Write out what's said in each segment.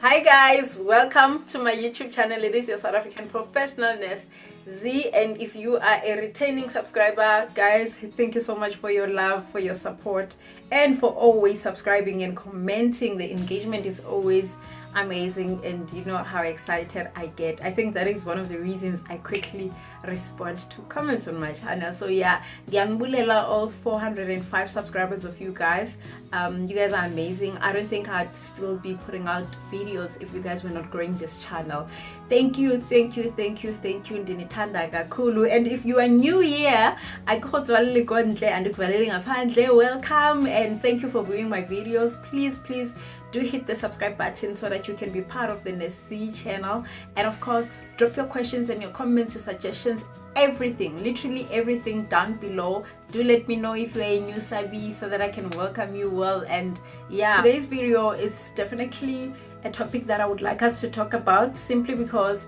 Hi guys, welcome to my YouTube channel. It is your South African professionalness Z, and if you are a returning subscriber, guys, thank you so much for your love, for your support, and for always subscribing and commenting. The engagement is always amazing, and you know how excited I get. I think that is one of the reasons I quickly respond to comments on my channel. So yeah, Dianbulela, all 405 subscribers of you guys. You guys are amazing. I don't think I'd still be putting out videos if you guys were not growing this channel. Thank you. Ndinithanda kakhulu. And if you are new here, welcome and thank you for viewing my videos. Please do hit the subscribe button so that you can be part of the Nessie channel, and of course drop your questions and your comments, your suggestions, everything, literally everything down below. Do let me know if you're a new Sabi so that I can welcome you well. And yeah, today's video is definitely a topic that I would like us to talk about, simply because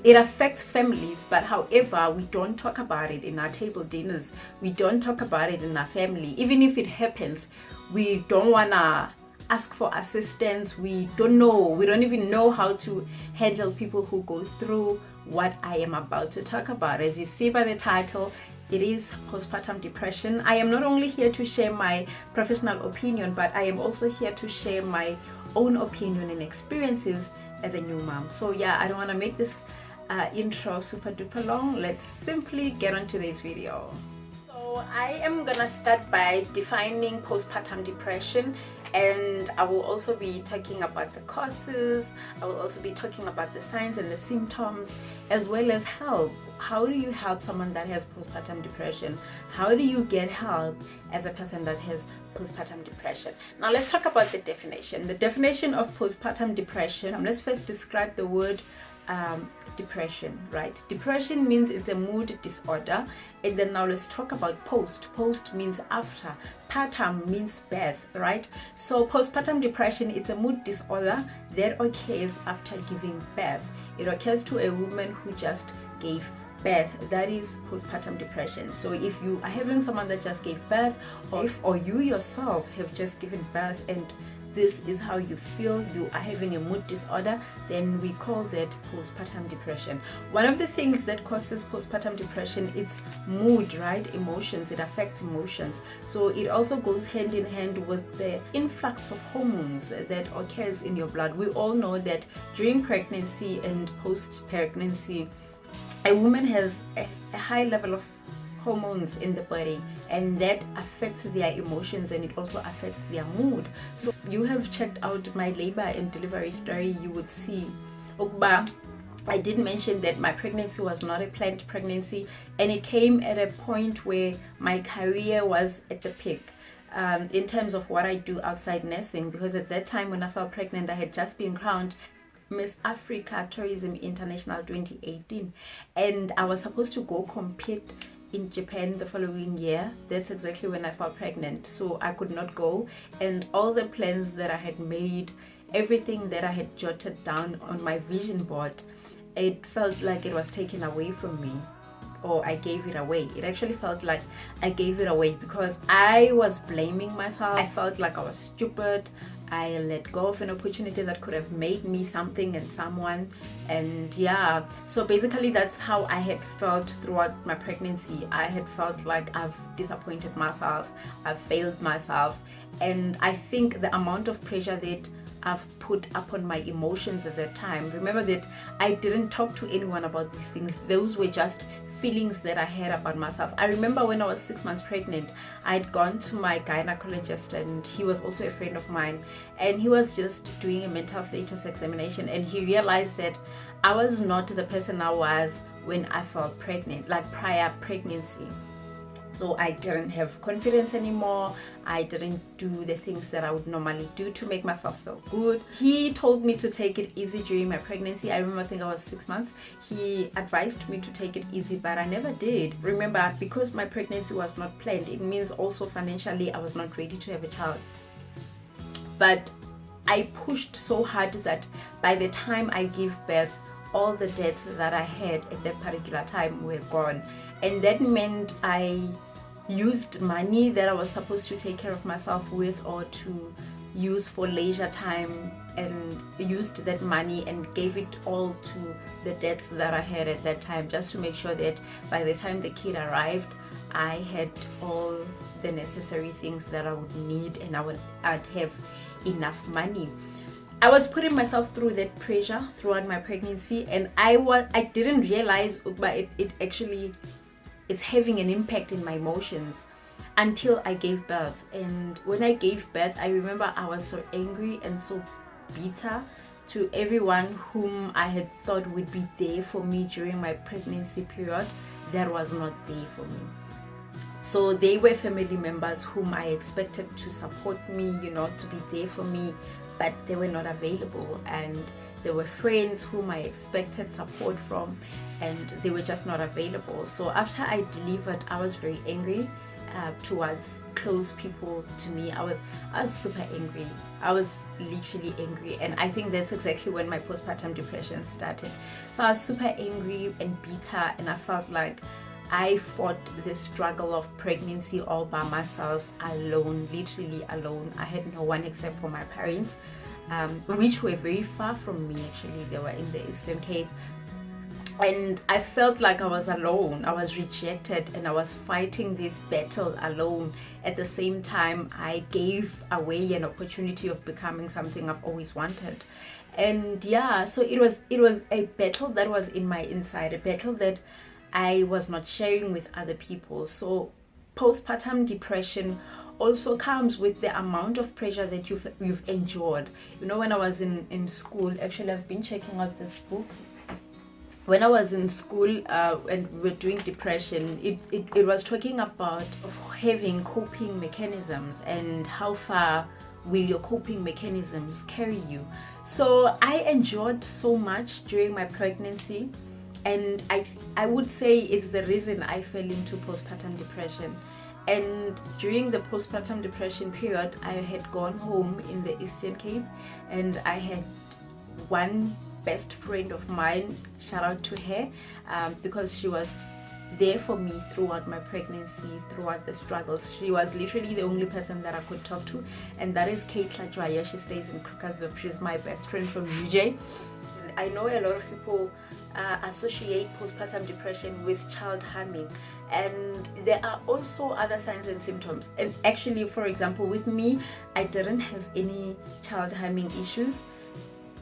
it affects families, but however we don't talk about it in our table dinners, we don't talk about it in our family. Even if it happens, we don't wanna ask for assistance. We don't even know how to handle people who go through what I am about to talk about. As you see by the title, it is postpartum depression. I am not only here to share my professional opinion, but I am also here to share my own opinion and experiences as a new mom. So yeah, I don't want to make this intro super duper long. Let's simply get on to this video. So I am gonna start by defining postpartum depression, and I will also be talking about the causes. I will also be talking about the signs and the symptoms, as well as help. How do you help someone that has postpartum depression? How do you get help as a person that has postpartum depression? Now let's talk about the definition. The definition of postpartum depression. Let's first describe the word depression, right? Depression means it's a mood disorder. And then now let's talk about post. Post means after. Partum means birth, right? So postpartum depression, it's a mood disorder that occurs after giving birth. It occurs to a woman who just gave birth. That is postpartum depression. So if you are having someone that just gave birth, or you yourself have just given birth and this is how you feel, you are having a mood disorder, then we call that postpartum depression. One of the things that causes postpartum depression is mood, right? Emotions. It affects emotions. So it also goes hand in hand with the influx of hormones that occurs in your blood. We all know that during pregnancy and post-pregnancy, a woman has a high level of hormones in the body, and that affects their emotions, and it also affects their mood. So if you have checked out my labor and delivery story, you would see I did mention that my pregnancy was not a planned pregnancy, and it came at a point where my career was at the peak in terms of what I do outside nursing, because at that time when I fell pregnant, I had just been crowned Miss Africa Tourism International 2018, and I was supposed to go compete in Japan the following year. That's exactly when I fell pregnant, so I could not go, and all the plans that I had made, everything that I had jotted down on my vision board, it felt like it was taken away from me, or I gave it away. It actually felt like I gave it away because I was blaming myself. I felt like I was stupid. I let go of an opportunity that could have made me something and someone. And yeah, so basically that's how I had felt throughout my pregnancy. I had felt like I've disappointed myself, I've failed myself, and I think the amount of pressure that I've put upon my emotions at that time. Remember that I didn't talk to anyone about these things. Those were just feelings that I had about myself. I remember when I was 6 months pregnant, I'd gone to my gynecologist, and he was also a friend of mine, and he was just doing a mental status examination, and he realized that I was not the person I was when I fell pregnant, like prior pregnancy. So I didn't have confidence anymore. I didn't do the things that I would normally do to make myself feel good. He told me to take it easy during my pregnancy. I remember, I think I was 6 months. He advised me to take it easy, but I never did. Remember, because my pregnancy was not planned, it means also financially I was not ready to have a child. But I pushed so hard that by the time I gave birth, all the debts that I had at that particular time were gone. And that meant I used money that I was supposed to take care of myself with, or to use for leisure time, and used that money and gave it all to the debts that I had at that time, just to make sure that by the time the kid arrived, I had all the necessary things that I would need, and I'd have enough money. I was putting myself through that pressure throughout my pregnancy, and I didn't realize it's having an impact in my emotions until I gave birth. And when I gave birth, I remember I was so angry and so bitter to everyone whom I had thought would be there for me during my pregnancy period that was not there for me. So they were family members whom I expected to support me, to be there for me, but they were not available. And there were friends whom I expected support from, and they were just not available. So after I delivered, I was very angry towards close people to me. I was super angry. I was literally angry, and I think that's exactly when my postpartum depression started. So I was super angry and bitter, and I felt like I fought the struggle of pregnancy all by myself, alone, literally alone. I had no one except for my parents, which were very far from me. Actually, they were in the Eastern Cape, and I felt like I was alone. I was rejected, and I was fighting this battle alone. At the same time, I gave away an opportunity of becoming something I've always wanted. And yeah, so it was a battle that was in my inside, a battle that I was not sharing with other people. So postpartum depression also comes with the amount of pressure that you've endured. When I was in school, actually I've been checking out this book. When I was in school and we were doing depression, it was talking about having coping mechanisms and how far will your coping mechanisms carry you. So I endured so much during my pregnancy, and I would say it's the reason I fell into postpartum depression. And during the postpartum depression period, I had gone home in the Eastern Cape, and I had one best friend of mine, shout out to her, because she was there for me throughout my pregnancy, throughout the struggles. She was literally the only person that I could talk to, and that is Kate Lajwaya. She stays in Krugersdorp. She's my best friend from UJ. I know a lot of people associate postpartum depression with child harming, and there are also other signs and symptoms. And actually, for example, with me, I didn't have any child harming issues,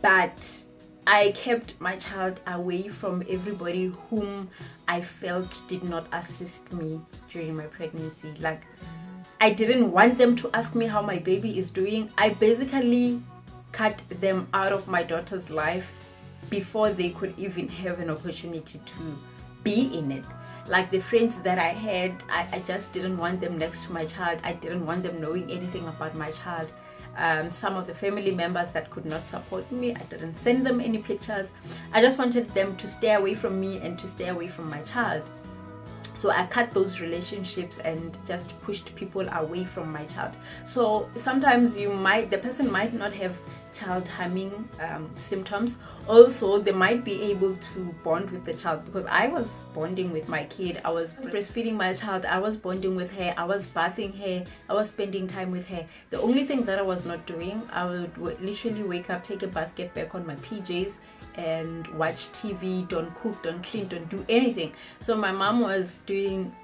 but I kept my child away from everybody whom I felt did not assist me during my pregnancy. Like, I didn't want them to ask me how my baby is doing. I basically cut them out of my daughter's life before they could even have an opportunity to be in it. Like the friends that I had, I just didn't want them next to my child. I didn't want them knowing anything about my child. Some of the family members that could not support me, I didn't send them any pictures. I just wanted them to stay away from me and to stay away from my child. So I cut those relationships and just pushed people away from my child. So sometimes the person might not have child harming symptoms. Also, they might be able to bond with the child, because I was bonding with my kid. I was breastfeeding my child. I was bonding with her. I was bathing her. I was spending time with her. The only thing that I was not doing, I would literally wake up, take a bath, get back on my PJs and watch TV, don't cook, don't clean, don't do anything. So my mom was doing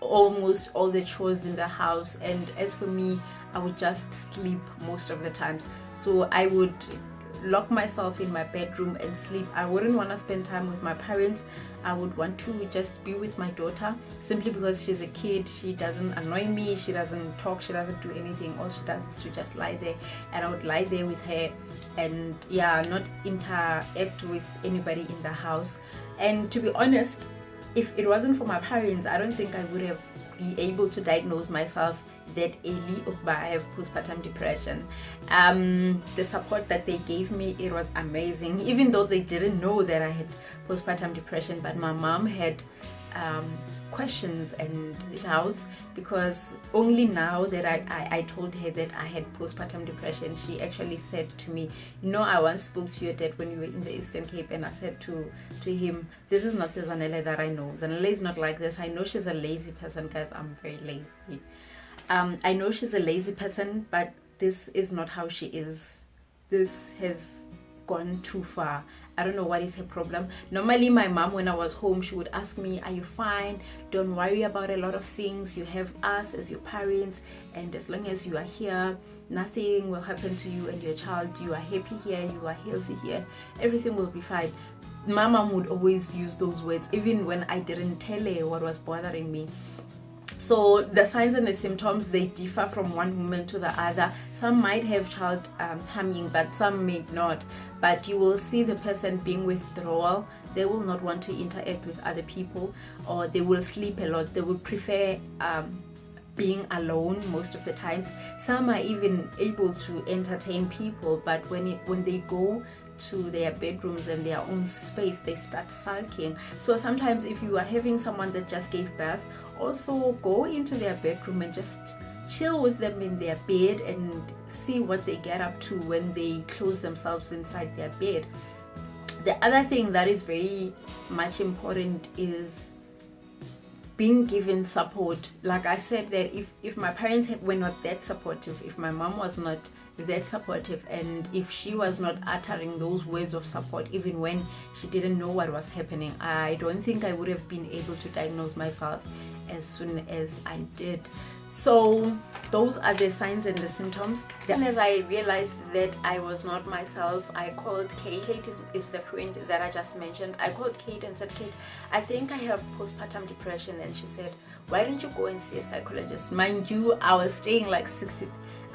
almost all the chores in the house, and as for me, I would just sleep most of the times. So I would lock myself in my bedroom and sleep. I wouldn't want to spend time with my parents. I would want to just be with my daughter, simply because she's a kid. She doesn't annoy me, she doesn't talk, she doesn't do anything. All she does is to just lie there, and I would lie there with her and not interact with anybody in the house. And to be honest, if it wasn't for my parents, I don't think I would have been able to diagnose myself that early I have postpartum depression. The support that they gave me, it was amazing, even though they didn't know that I had postpartum depression. But my mom had questions and doubts, because only now that I told her that I had postpartum depression, she actually said to me, I once spoke to your dad when you were in the Eastern Cape, and I said to him, this is not the Zanele that I know. Zanele is not like this. I know she's a lazy person, guys. I'm very lazy. I know she's a lazy person, but this is not how she is. this has gone too far. I don't know what is her problem. Normally my mom, when I was home, she would ask me, are you fine? Don't worry about a lot of things. You have us as your parents, and as long as you are here, nothing will happen to you and your child. You are happy here, you are healthy here, everything will be fine. My mom would always use those words even when I didn't tell her what was bothering me. So the signs and the symptoms, they differ from one woman to the other. Some might have child harming, but some may not. But you will see the person being withdrawal. They will not want to interact with other people, or they will sleep a lot. They will prefer being alone most of the times. Some are even able to entertain people, but when they go to their bedrooms and their own space, they start sulking. So sometimes if you are having someone that just gave birth, also go into their bedroom and just chill with them in their bed and see what they get up to when they close themselves inside their bed. The other thing that is very much important is being given support. Like I said, that if my parents were not that supportive, if my mom was not that supportive, and if she was not uttering those words of support even when she didn't know what was happening, I don't think I would have been able to diagnose myself as soon as I did. So those are the signs and the symptoms. Then as I realized that I was not myself, I called Kate. Kate is the friend that I just mentioned. I called Kate and said, Kate, I think I have postpartum depression. And she said, why don't you go and see a psychologist? Mind you, I was staying like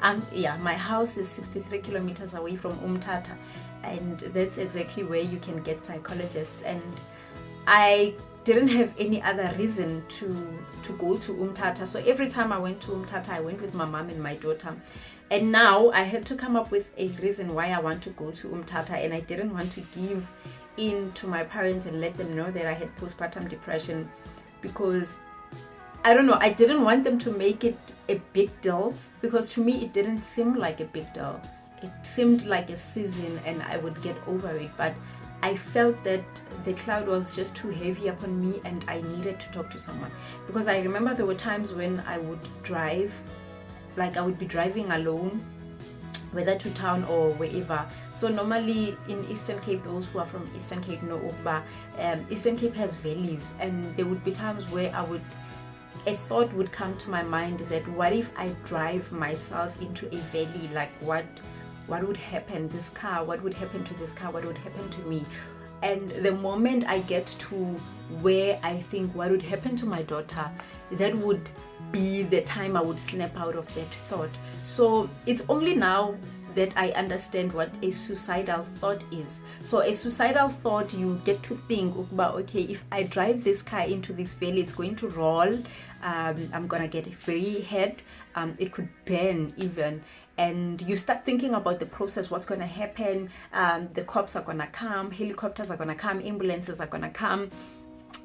my house is 63 kilometers away from Umtata, and that's exactly where you can get psychologists. And I didn't have any other reason to go to Umtata. So every time I went to Umtata, I went with my mom and my daughter. And now I had to come up with a reason why I want to go to Umtata, and I didn't want to give in to my parents and let them know that I had postpartum depression, because I don't know, I didn't want them to make it a big deal, because to me it didn't seem like a big deal. It seemed like a season and I would get over it, but I felt that the cloud was just too heavy upon me and I needed to talk to someone. Because I remember there were times when I would drive, like I would be driving alone, whether to town or wherever. So normally in Eastern Cape, those who are from Eastern Cape know Ukba, Eastern Cape has valleys, and there would be times where a thought would come to my mind that what if I drive myself into a valley? Like what would happen? What would happen to this car? What would happen to me? And the moment I get to where I think what would happen to my daughter, that would be the time I would snap out of that thought. So it's only now that I understand what a suicidal thought is. So a suicidal thought, you get to think about, okay, if I drive this car into this valley, it's going to roll, I'm gonna get very hurt, it could burn even. And you start thinking about the process, what's gonna happen. The cops are gonna come, helicopters are gonna come, ambulances are gonna come,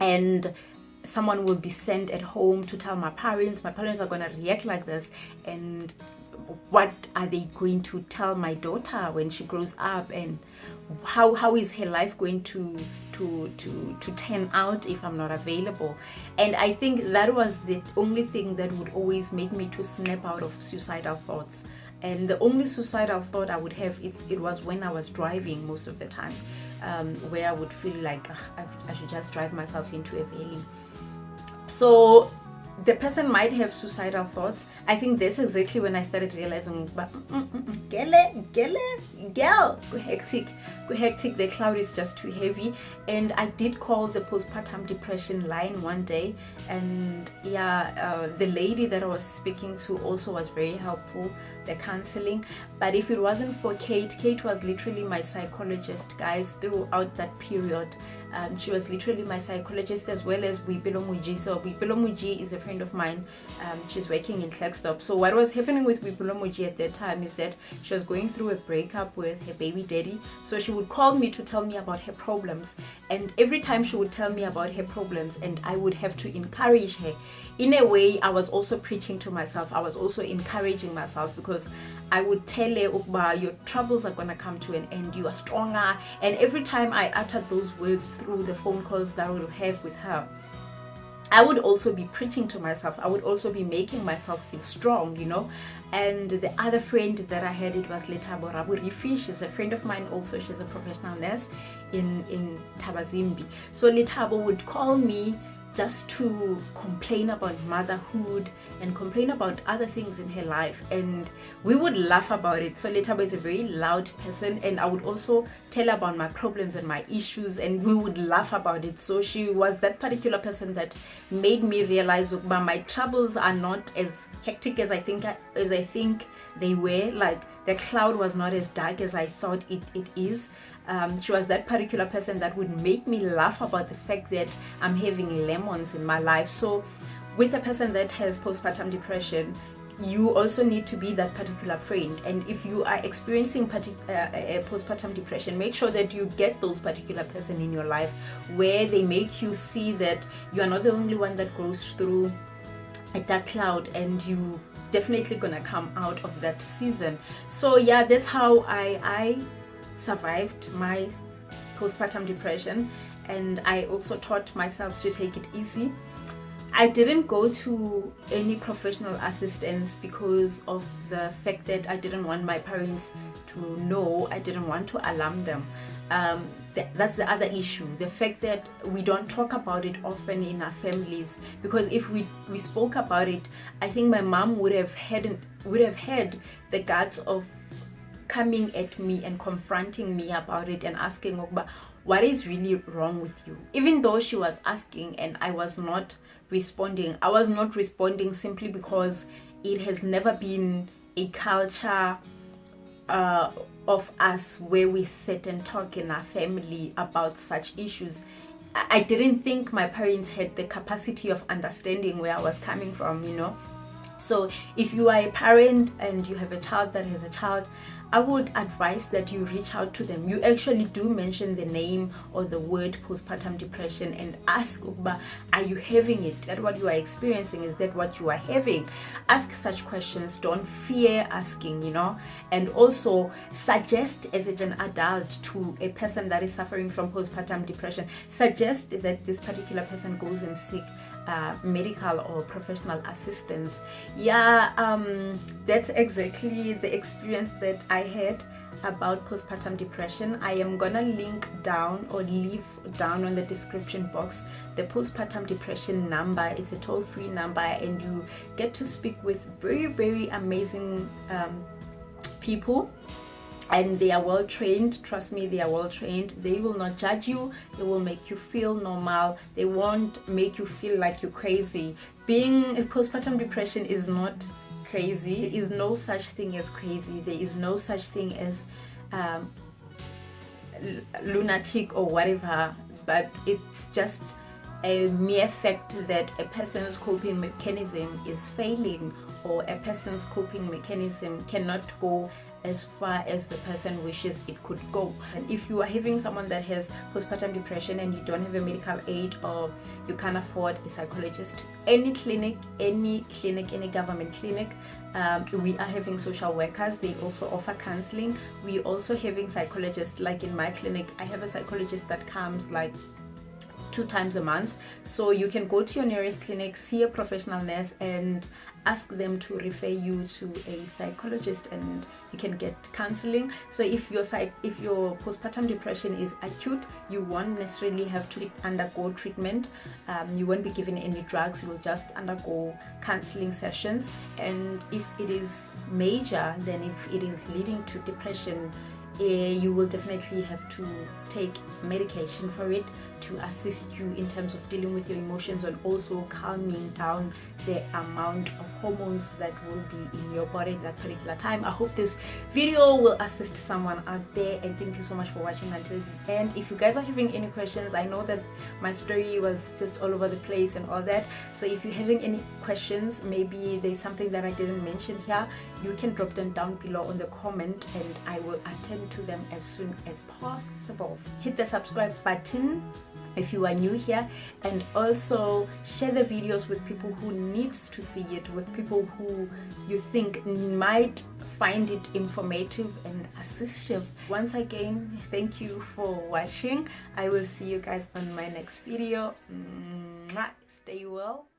and someone will be sent at home to tell my parents. My parents are gonna react like this, and what are they going to tell my daughter when she grows up, and how is her life going to turn out if I'm not available? And I think that was the only thing that would always make me to snap out of suicidal thoughts. And the only suicidal thought I would have, it was when I was driving most of the times, where I would feel like I should just drive myself into a valley. So the person might have suicidal thoughts. I think that's exactly when I started realizing, but girl, go hectic, the cloud is just too heavy. And I did call the postpartum depression line one day, and the lady that I was speaking to also was very helpful, the counseling. But if it wasn't for Kate was literally my psychologist, guys, throughout that period. She was literally my psychologist, as well as Wipelo Muji. So Wipelo Muji is a friend of mine. She's working in Klerksdorp. So what was happening with Wipelo Muji at that time is that she was going through a breakup with her baby daddy. So she would call me to tell me about her problems, and every time she would tell me about her problems, and I would have to encourage her. In a way, I was also preaching to myself. I was also encouraging myself, because I would tell her, Ukba, your troubles are going to come to an end. You are stronger. And every time I uttered those words through the phone calls that I would have with her, I would also be preaching to myself. I would also be making myself feel strong, you know. And the other friend that I had, it was Letabo Raburifi. She's a friend of mine also. She's a professional nurse in Tabazimbi. So Letabo would call me just to complain about motherhood and complain about other things in her life, and we would laugh about it. So Letabo is a very loud person, and I would also tell about my problems and my issues, and we would laugh about it. So she was that particular person that made me realize that my troubles are not as hectic as I think they were. Like, the cloud was not as dark as I thought it is. She was that particular person that would make me laugh about the fact that I'm having lemons in my life. So with a person that has postpartum depression, you also need to be that particular friend. And if you are experiencing postpartum depression, make sure that you get those particular person in your life where they make you see that you are not the only one that goes through a dark cloud, and you definitely gonna come out of that season. So yeah, that's how I survived my postpartum depression, and I also taught myself to take it easy. I didn't go to any professional assistance because of the fact that I didn't want my parents to know. I didn't want to alarm them. That's the other issue, the fact that we don't talk about it often in our families, because if we spoke about it, I think my mom would have had the guts of coming at me and confronting me about it and asking what is really wrong with you. Even though she was asking and I was not responding, simply because it has never been a culture of us where we sit and talk in our family about such issues. I didn't think my parents had the capacity of understanding where I was coming from, you know. So if you are a parent and you have a child that has a child, I would advise that you reach out to them. You actually do mention the name or the word postpartum depression and ask, are you having it? That what you are experiencing? Is that what you are having? Ask such questions. Don't fear asking, you know. And also suggest as an adult to a person that is suffering from postpartum depression, suggest that this particular person goes and seek medical or professional assistance. That's exactly the experience that I had about postpartum depression. I am gonna link down or leave down on the description box the postpartum depression number. It's a toll-free number, and you get to speak with very, very amazing people, and they are well trained. Trust me, they are well trained. They will not judge you. They will make you feel normal. They won't make you feel like you're crazy. Being a postpartum depression is not crazy. There is no such thing as crazy. There is no such thing as lunatic or whatever, but it's just a mere fact that a person's coping mechanism is failing, or a person's coping mechanism cannot go as far as the person wishes it could go. And if you are having someone that has postpartum depression and you don't have a medical aid, or you can't afford a psychologist, any government clinic, we are having social workers. They also offer counseling. We also having psychologists. Like in my clinic, I have a psychologist that comes like 2 times a month. So you can go to your nearest clinic, see a professional nurse, and ask them to refer you to a psychologist, and you can get counseling. So if your postpartum depression is acute, you won't necessarily have to undergo treatment. You won't be given any drugs. You will just undergo counseling sessions. And if it is major, then if it is leading to depression, you will definitely have to take medication for it to assist you in terms of dealing with your emotions, and also calming down the amount of hormones that will be in your body at that particular time. I hope this video will assist someone out there, and thank you so much for watching until the end. If you guys are having any questions, I know that my story was just all over the place and all that, so if you're having any questions, maybe there's something that I didn't mention here, you can drop them down below on the comment, and I will attend to them as soon as possible. Hit the subscribe button if you are new here, and also share the videos with people who needs to see it, with people who you think might find it informative and assistive. Once again, thank you for watching. I will see you guys on my next video. Mwah. stay well.